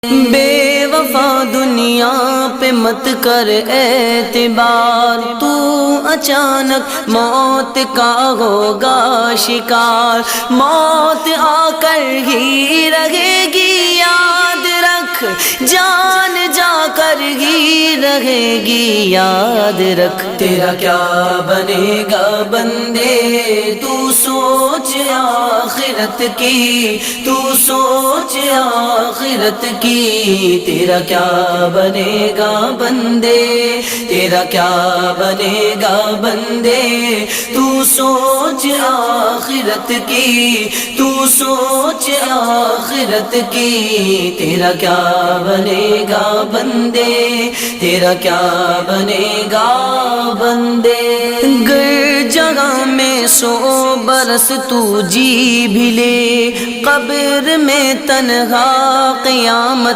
بے وفا دنیا پہ مت کر اعتبار، تو اچانک موت کا ہوگا شکار، موت آ کر ہی رہے گی یاد رکھ، جان جا کر ہی رہے گی یاد رکھ۔ تیرا کیا بنے گا بندے تو سوچ آخرت کی، تو سوچ آخرت کی، تیرا کیا بنے گا بندے، تیرا کیا بنے گا بندے، تو سوچ آخرت کی، تو سوچ آخرت کی، تیرا کیا بنے گا بندے، تیرا کیا بنے گا بندے۔ گر جگہ میں 100 برس تو جی بھی لے، قبر میں تنہا قیامت